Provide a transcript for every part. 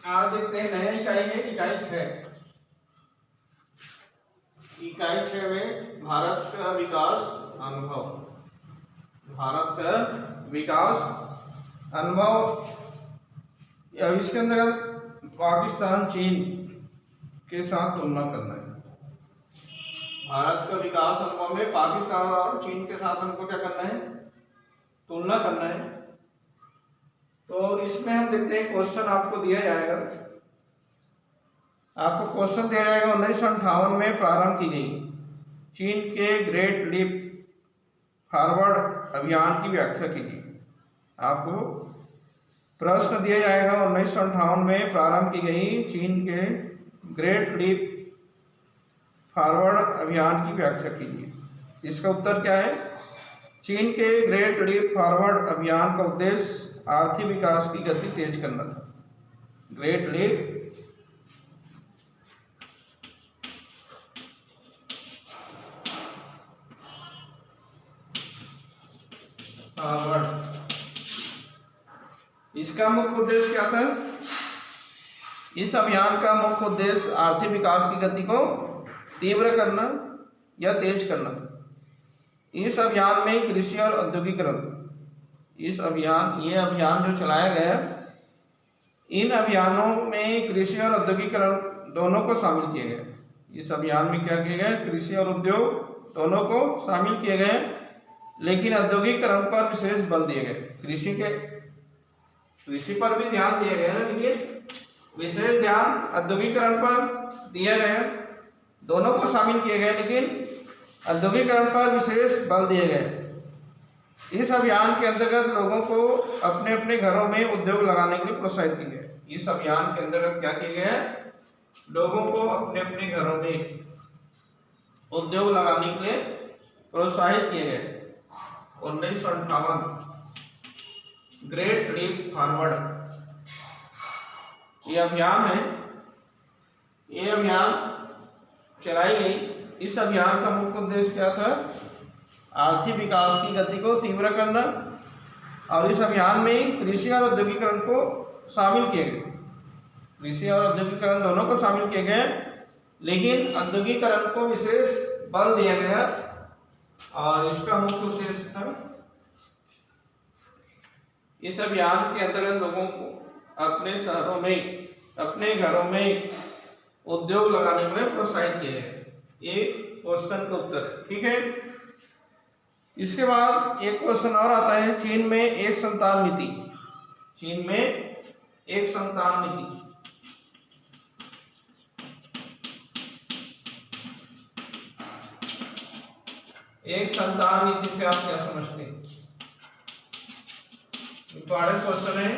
आज देखते हैं नया इकाई है इकाई 6। इकाई 6 में भारत का विकास अनुभव, भारत का विकास अनुभव। अब इसके अंदर पाकिस्तान चीन के साथ तुलना करना है। भारत का विकास अनुभव में पाकिस्तान और चीन के साथ हमको क्या करना है, तुलना करना है। तो इसमें हम देखते हैं क्वेश्चन आपको दिया जाएगा। आपको क्वेश्चन दिया जाएगा 1958 में प्रारंभ की गई चीन के ग्रेट लीप फॉरवर्ड अभियान की व्याख्या कीजिए। आपको प्रश्न दिया जाएगा 1958 में प्रारंभ की गई चीन के ग्रेट लीप फॉरवर्ड अभियान की व्याख्या कीजिए। इसका उत्तर क्या है? चीन के ग्रेट लीप फॉरवर्ड अभियान का उद्देश्य आर्थिक विकास की गति तेज करना था। ग्रेट लीप फॉरवर्ड, इसका मुख्य उद्देश्य क्या था? इस अभियान का मुख्य उद्देश्य आर्थिक विकास की गति को तीव्र करना या तेज करना था। इस अभियान में कृषि और औद्योगिकरण, ये अभियान जो चलाया गया, इन अभियानों में कृषि और औद्योगिकरण दोनों को शामिल किए गए। इस अभियान में क्या किए गए? कृषि और उद्योग दोनों को शामिल किए गए, लेकिन औद्योगिकरण पर विशेष बल दिए गए। कृषि पर भी ध्यान दिया गया है, लेकिन विशेष ध्यान औद्योगिकरण पर दिया गया। दोनों को शामिल किए गए, लेकिन औद्योगिकरण पर विशेष बल दिए गए। इस अभियान के अंतर्गत लोगों को अपने अपने घरों में उद्योग लगाने के लिए प्रोत्साहित किया गया। इस अभियान के अंतर्गत क्या किया गया? लोगों को अपने अपने घरों में उद्योग लगाने के लिए प्रोत्साहित किए गए। 1958 ग्रेट लीप फॉरवर्ड ये अभियान है, ये अभियान चलाई गई। इस अभियान का मुख्य उद्देश्य क्या था? आर्थिक विकास की गति को तीव्र करना, और इस अभियान में कृषि और औद्योगिकरण को शामिल किए गए। कृषि और औद्योगिकरण दोनों को शामिल किए गए, लेकिन औद्योगिकरण को विशेष बल दिया गया। और इसका मुख्य उद्देश्य था इस अभियान के अंतर्गत लोगों को अपने शहरों में, अपने घरों में उद्योग लगाने के लिए प्रोत्साहित किया गया। ये क्वेश्चन का उत्तर है, ठीक है। इसके बाद एक क्वेश्चन और आता है, चीन में एक संतान नीति। चीन में एक संतान नीति, एक संतान नीति से आप क्या समझते हैं? इंपॉर्टेंट क्वेश्चन है।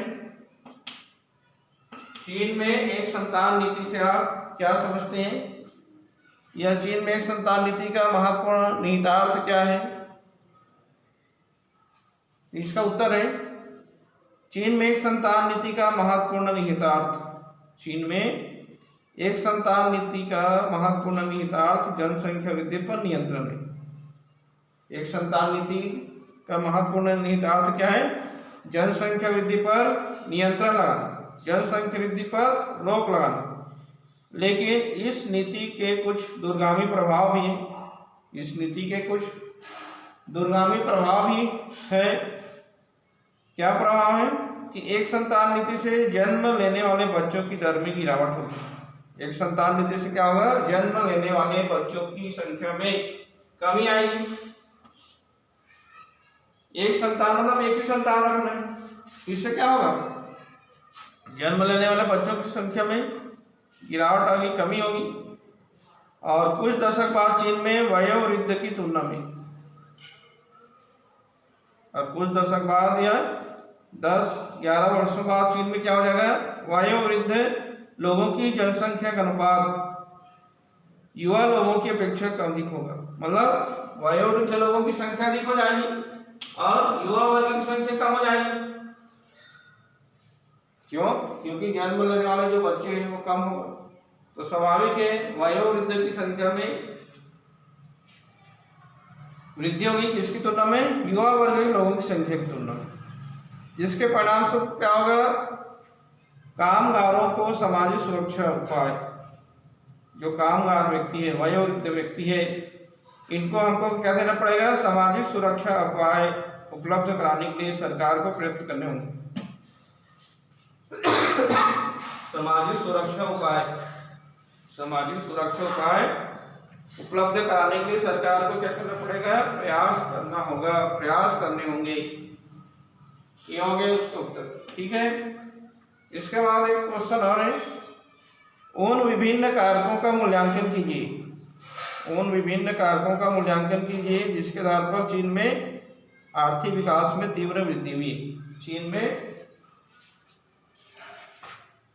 चीन में एक संतान नीति से आप क्या समझते हैं? यह चीन में एक संतान नीति का महत्वपूर्ण निहितार्थ क्या है? इसका उत्तर है, चीन में एक संतान नीति का महत्वपूर्ण निहितार्थ, चीन में एक संतान नीति का महत्वपूर्ण निहितार्थ जनसंख्या वृद्धि पर नियंत्रण है। एक संतान नीति का महत्वपूर्ण निहितार्थ क्या है? जनसंख्या वृद्धि पर नियंत्रण लगाना, जनसंख्या वृद्धि पर रोक लगाना। लेकिन इस नीति के कुछ दूरगामी प्रभाव भी हैं। इस नीति के कुछ दूरगामी प्रभाव भी है। क्या प्रभाव है? कि एक संतान नीति से जन्म लेने वाले बच्चों की दर में गिरावट होगी। एक संतान नीति से क्या होगा? जन्म लेने वाले बच्चों की संख्या में कमी आएगी। एक संतान मतलब एक ही संतान रखना है। इससे क्या होगा? जन्म लेने वाले बच्चों की संख्या में गिरावट आएगी, कमी होगी। और कुछ दशक बाद चीन में वयोवृद्ध की तुलना में, और कुछ दशक बाद या 10-11 वर्षों बाद चीन में क्या हो जाएगा? वयोवृद्ध लोगों की जनसंख्या का अनुपात युवा लोगों की अपेक्षा अधिक होगा। मतलब वयोवृद्ध लोगों की संख्या अधिक हो जाएगी और युवा वर्ग की संख्या कम हो जाएगी। क्यों? क्योंकि जन्म लेने वाले जो बच्चे हैं वो कम होगा। तो स्वाभाविक है वयोवृद्ध की संख्या में वृद्धि होगी। किसकी तुलना में? युवा वर्ग के लोगों की संख्या की तुलना में। जिसके परिणाम स्वरूप क्या होगा? कामगारों को सामाजिक सुरक्षा उपाय, जो कामगार व्यक्ति है, वयोवृद्ध व्यक्ति है, इनको हमको क्या देना पड़ेगा? सामाजिक सुरक्षा उपाय उपलब्ध कराने के लिए सरकार को प्रयत्न करने होंगे। सामाजिक सुरक्षा उपाय उपलब्ध कराने के लिए सरकार को क्या करना पड़ेगा? प्रयास करने होंगे। ये हो गया उसका उत्तर, ठीक है। इसके बाद एक क्वेश्चन और है, उन विभिन्न कारकों का मूल्यांकन कीजिए जिसके आधार पर चीन में आर्थिक विकास में तीव्र वृद्धि हुई। चीन में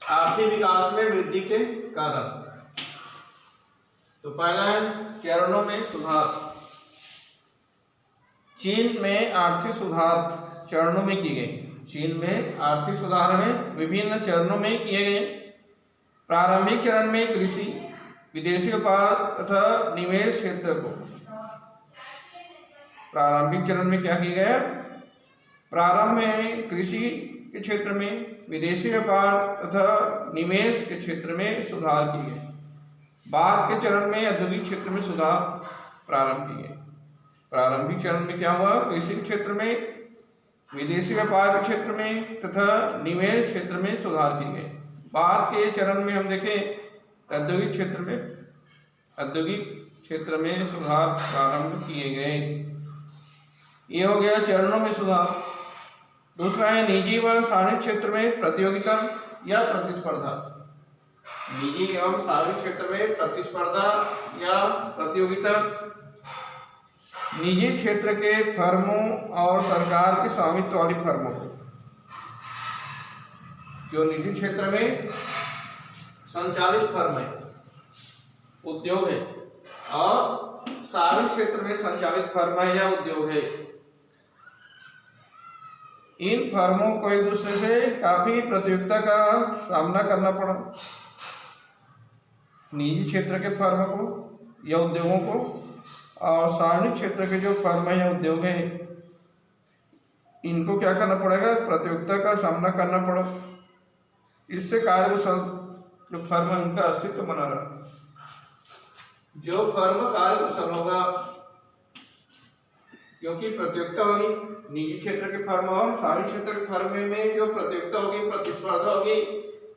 आर्थिक विकास में वृद्धि के कारण। तो पहला है चरणों में सुधार। चीन में आर्थिक सुधार चरणों में किए गए। चीन में आर्थिक सुधार में विभिन्न चरणों में किए गए। प्रारंभिक चरण में कृषि, विदेशी व्यापार तथा निवेश क्षेत्र को। प्रारंभिक चरण में क्या किया गया? प्रारंभ में कृषि के क्षेत्र में, विदेशी व्यापार तथा निवेश के क्षेत्र में सुधार किए गए। बाद के चरण में औद्योगिक क्षेत्र में सुधार प्रारंभ किए। प्रारंभिक चरण में क्या हुआ? कृषि के क्षेत्र में, विदेशी व्यापार के क्षेत्र में तथा निवेश क्षेत्र में सुधार किए गए। बाद के चरण में हम देखें औद्योगिक क्षेत्र में सुधार प्रारंभ किए गए। ये हो गया चरणों में सुधार। दूसरा है निजी व सार्वजनिक क्षेत्र में प्रतियोगिता या प्रतिस्पर्धा। निजी एवं सार्वजनिक क्षेत्र में प्रतिस्पर्धा या प्रतियोगिता। निजी क्षेत्र के फर्मों और सरकार के स्वामित्व वाली फर्मों को, जो निजी क्षेत्र में संचालित फर्म है, उद्योग है, और सार्वजनिक क्षेत्र में संचालित फर्म है या उद्योग है, इन फर्मों को एक दूसरे से काफी प्रतियोगिता का सामना करना पड़ा। निजी क्षेत्र के फर्म को या उद्योगों को और सार्वजनिक क्षेत्र के जो फर्म है या उद्योग है, इनको क्या करना पड़ेगा? प्रतियोगिता का सामना करना पड़ा। इससे कार्यकुशल जो फर्म है उनका अस्तित्व बना रहा। जो फर्म कार्यकुशल होगा, क्योंकि प्रतियोगिता होगी, निजी क्षेत्र के फर्म और सार्वजनिक क्षेत्र के फर्म में जो प्रतियोगिता होगी, प्रतिस्पर्धा होगी,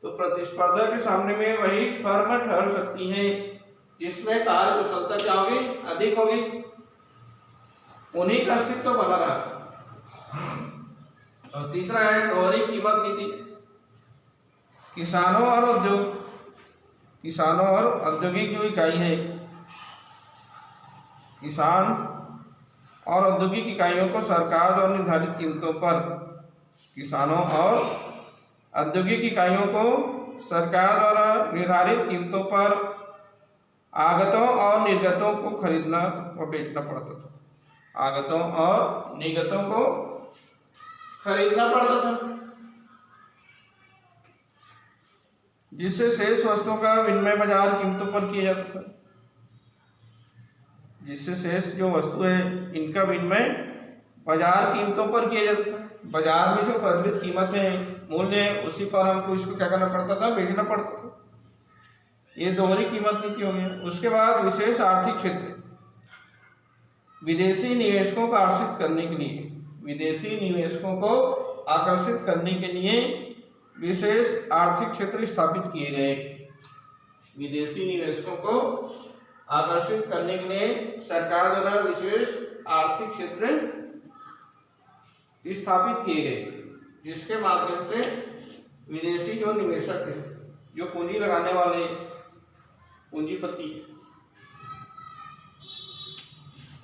तो प्रतिस्पर्धा के सामने में वही फर्म ठहर सकती है जिसमें कार्यकुशलता क्या होगी? अधिक होगी। उन्हीं का अस्तित्व बना रहा। और तीसरा है दोहरी कीमत नीति। किसानों और औद्योगिक जो इकाई है, किसान और औद्योगिक इकाइयों को सरकार द्वारा निर्धारित कीमतों पर, किसानों और औद्योगिक इकाइयों को सरकार द्वारा निर्धारित कीमतों पर आगतों और निर्गतों को खरीदना व बेचना पड़ता था। आगतों और निर्गतों को खरीदना पड़ता था, जिससे शेष वस्तुओं का विनिमय बाजार कीमतों पर किया जाता था। जिससे शेष जो वस्तु है, इनका विनिमय बाजार कीमतों पर किया जाता था। बाजार में जो प्रचलित कीमत है, मूल्य है, उसी पर हमको इसको क्या करना पड़ता था? बेचना पड़ता था। ये दोहरी कीमत नीति हो गई। उसके बाद विशेष आर्थिक क्षेत्र। विदेशी निवेशकों को आकर्षित करने के लिए विशेष आर्थिक क्षेत्र स्थापित किए गए। विदेशी निवेशकों को आकर्षित करने के लिए सरकार द्वारा विशेष आर्थिक क्षेत्र स्थापित किए गए, जिसके माध्यम से विदेशी जो निवेशक है, जो पूंजी लगाने वाले पूंजीपति,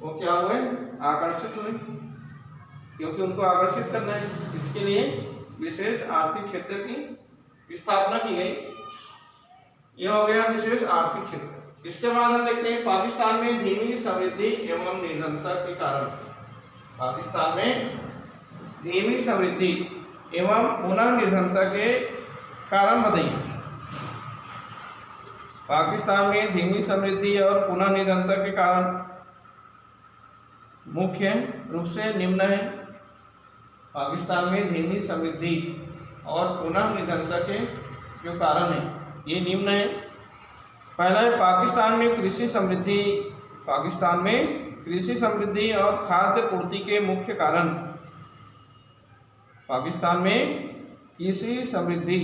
वो क्या हुए? आकर्षित हुए, क्योंकि उनको आकर्षित करना है। इसके लिए विशेष आर्थिक क्षेत्र की स्थापना की गई। यह हो गया विशेष आर्थिक क्षेत्र। इसके बाद हम देखते हैं पाकिस्तान में धीमी समृद्धि एवं निर्धनता के कारण। पाकिस्तान में धीमी समृद्धि एवं पुनः निर्धनता के कारण बताइए। पाकिस्तान में धीमी समृद्धि और पुनः निर्धनता के कारण मुख्य रूप से निम्न है। पाकिस्तान में धीमी समृद्धि और पुनः निर्धनता के जो कारण है ये निम्न है। पहला है पाकिस्तान में कृषि समृद्धि। पाकिस्तान में कृषि समृद्धि और खाद्य पूर्ति के मुख्य कारण। पाकिस्तान में कृषि समृद्धि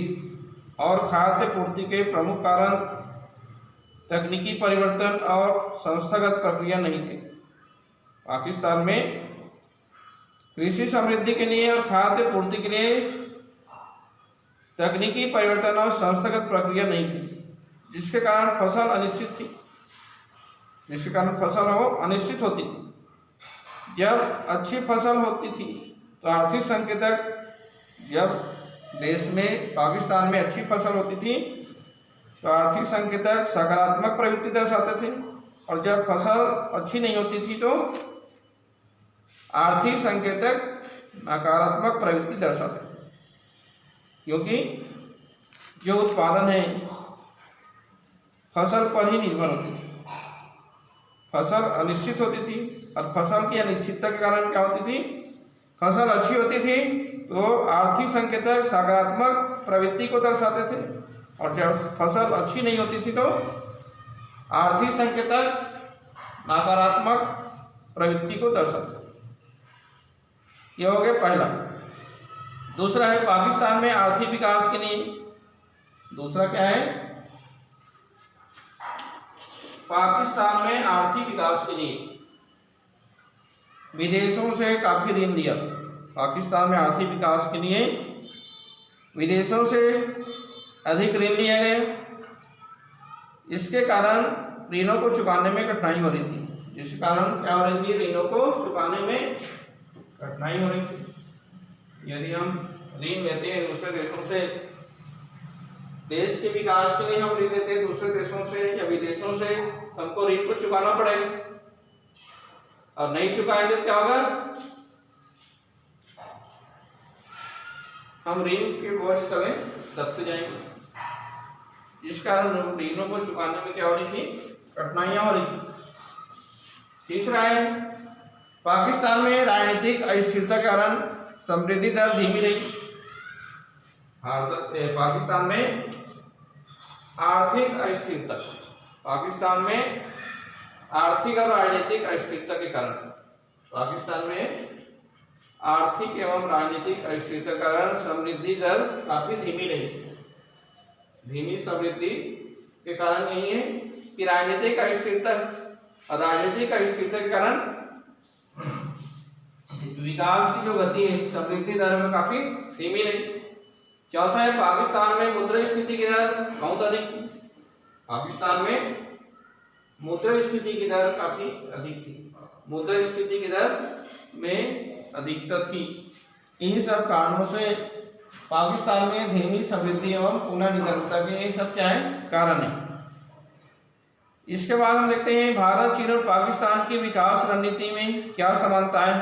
और खाद्य पूर्ति के प्रमुख कारण तकनीकी परिवर्तन और संस्थागत प्रक्रिया नहीं थे। पाकिस्तान में कृषि समृद्धि के लिए और खाद्य पूर्ति के लिए तकनीकी परिवर्तन और संस्थागत प्रक्रिया नहीं थी, जिसके कारण फसल अनिश्चित थी। जिसके कारण फसल अनिश्चित होती थी। जब अच्छी फसल होती थी तो आर्थिक संकेतक, जब देश में पाकिस्तान में अच्छी फसल होती थी तो आर्थिक संकेतक सकारात्मक प्रवृत्ति दर्शाते थे, और जब फसल अच्छी नहीं होती थी तो आर्थिक संकेतक नकारात्मक प्रवृत्ति दर्शाते थे। क्योंकि जो उत्पादन है फसल पर ही निर्भर होती थी। फसल अनिश्चित होती थी और फसल की अनिश्चितता के कारण क्या होती थी, फसल अच्छी होती थी तो आर्थिक संकेतक सकारात्मक प्रवृत्ति को दर्शाते थे, और जब फसल अच्छी नहीं होती थी तो आर्थिक संकेतक नकारात्मक प्रवृत्ति को दर्शाते थे। यह हो गया पहला। दूसरा है पाकिस्तान में आर्थिक विकास के लिए। दूसरा क्या है, पाकिस्तान में आर्थिक विकास के लिए विदेशों से काफी ऋण लिया। पाकिस्तान में आर्थिक विकास के लिए विदेशों से अधिक ऋण लिया गया। इसके कारण ऋणों को चुकाने में कठिनाई हो रही थी। जिसके कारण क्या हो रही थी, ऋणों को चुकाने में कठिनाई हो रही थी। यदि हम ऋण लेते हैं दूसरे देशों से, देश के विकास के लिए हम ऋण लेते हैं दूसरे देशों से या विदेशों से, हमको ऋण को चुकाना पड़ेगा, और नहीं चुकाएंगे तो क्या होगा, हम ऋण के बोझ तले दबते जाएंगे। जिस कारण ऋणों को चुकाने में क्या हो रही थी, कठिनाइयां हो रही थी। तीसरा है पाकिस्तान में राजनीतिक अस्थिरता के कारण समृद्धि दर धीमी रही। पाकिस्तान में आर्थिक अस्थिरता, पाकिस्तान में आर्थिक और राजनीतिक अस्थिरता के कारण, पाकिस्तान में आर्थिक एवं राजनीतिक अस्थिरता के कारण समृद्धि दर काफी धीमी रही। धीमी समृद्धि के कारण यही है कि राजनीतिक अस्थिरता, और राजनीतिक अस्थिरता के कारण विकास की जो गति है समृद्धि दर में काफी धीमी रही। चौथा है पाकिस्तान में मुद्रास्फीति की दर बहुत अधिक थी। पाकिस्तान में मुद्रास्फीति की दर काफी अधिक थी। मुद्रास्फीति की दर में अधिकता थी। इन सब कारणों से पाकिस्तान में धीमी समृद्धि एवं पुनः निरंतरता के ये सब क्या है, कारण है। इसके बाद हम देखते हैं भारत, चीन और पाकिस्तान की विकास रणनीति में क्या समानताएं,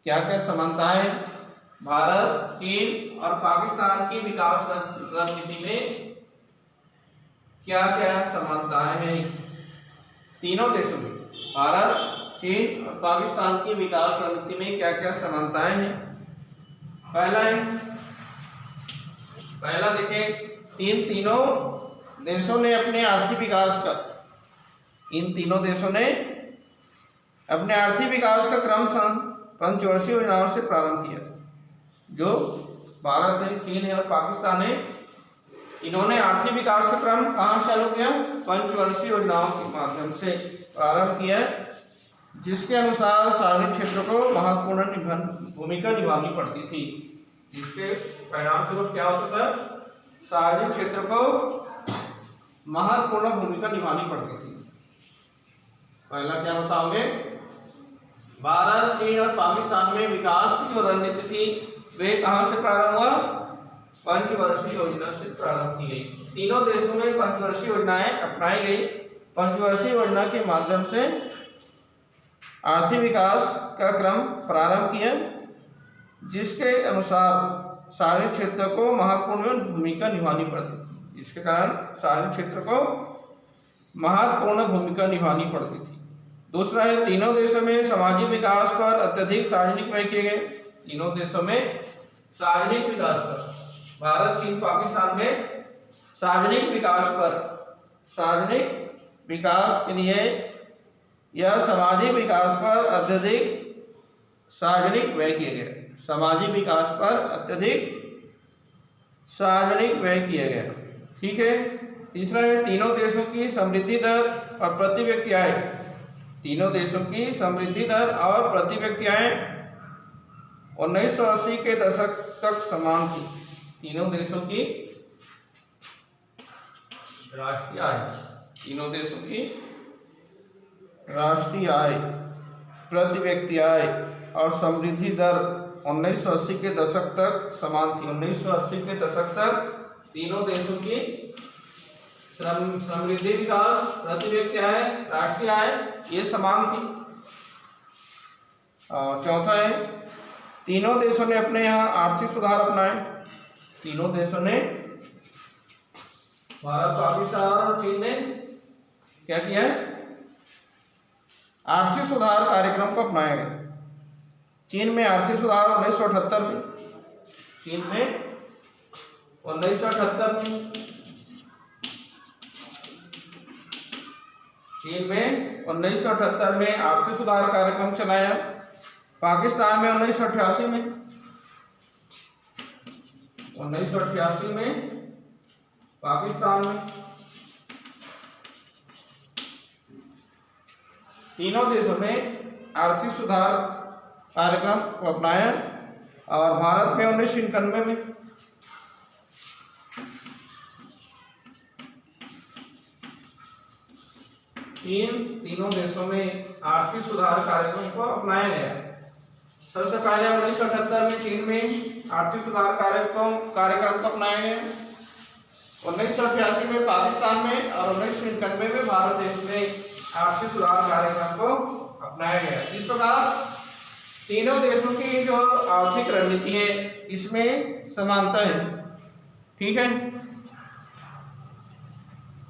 क्या क्या समानताएं भारत, चीन और पाकिस्तान की विकास रणनीति में क्या क्या समानताएं हैं। तीनों देशों में भारत, चीन और पाकिस्तान की विकास रणनीति में क्या क्या समानताएं हैं। पहला देखें, तीनों देशों ने अपने आर्थिक विकास का, इन तीनों देशों ने अपने आर्थिक विकास का क्रम पंचवर्षीय योजनाओं से प्रारंभ किया। जो भारत है, चीन है और पाकिस्तान है, इन्होंने आर्थिक विकास का क्रम कहाँ चालू किया, पंचवर्षीय योजनाओं के माध्यम से प्रारंभ किया, जिसके अनुसार सार्वजनिक क्षेत्र को महत्वपूर्ण भूमिका निभानी पड़ती थी। जिसके परिणाम स्वरूप क्या होता था, सार्वजनिक क्षेत्र को महत्वपूर्ण भूमिका निभानी पड़ती थी। पहला क्या बताओगे, भारत, चीन और पाकिस्तान में विकास की जो रणनीति थी वे कहाँ से प्रारंभ हुआ, पंचवर्षीय योजना से प्रारंभ की गई। तीनों देशों में पंचवर्षीय योजनाएं अपनाई गई। पंचवर्षीय योजना के माध्यम से आर्थिक विकास का क्रम प्रारंभ किया, जिसके अनुसार सार्वजनिक क्षेत्र को महत्वपूर्ण भूमिका निभानी पड़ती थी। इसके कारण सार्वजनिक क्षेत्र को महत्वपूर्ण भूमिका निभानी पड़ती थी। दूसरा है, तीनों देशों में सामाजिक विकास पर अत्यधिक सार्वजनिक व्यय किए गए। तीनों देशों में सार्वजनिक विकास पर भारत चीन पाकिस्तान में सार्वजनिक विकास के लिए या सामाजिक विकास पर अत्यधिक सार्वजनिक व्यय किए गए। सामाजिक विकास पर अत्यधिक सार्वजनिक व्यय किए गए। ठीक है। तीसरा है तीनों देशों की समृद्धि दर और प्रति व्यक्ति आय। तीनों देशों की समृद्धि दर और प्रति व्यक्ति आय 1980 के दशक तक समान थी। तीनों देशों की राष्ट्रीय आय, तीनों देशों की राष्ट्रीय आय, प्रति व्यक्ति आय और समृद्धि दर 1980 के दशक तक समान थी। 1980 के दशक तक तीनों देशों की समृद्धि विकास, प्रति व्यक्ति आय, राष्ट्रीय आय ये समान थी। और चौथा है तीनों देशों ने अपने यहाँ आर्थिक सुधार अपनाए। तीनों देशों ने, भारत, पाकिस्तान और चीन ने क्या किया है? आर्थिक सुधार कार्यक्रम को अपनाया गया। चीन में आर्थिक सुधार 1978 में, चीन में 1978 में, चीन में 1978 में आर्थिक सुधार कार्यक्रम चलाया। पाकिस्तान में 1988 में, 1988 में पाकिस्तान में। तीनों देशों ने आर्थिक सुधार कार्यक्रम को अपनाया। और भारत में 1991 में, तीनों देशों में आर्थिक सुधार कार्यक्रम को अपनाया गया। सबसे पहले 1978 में चीन में आर्थिक सुधार कार्यक्रम को अपनाया गया। 1988 में पाकिस्तान में और 1991 में भारत देश में आर्थिक सुधार कार्यक्रम को अपनाया गया। इस प्रकार तीनों देशों की जो आर्थिक रणनीति है इसमें समानता है। ठीक है।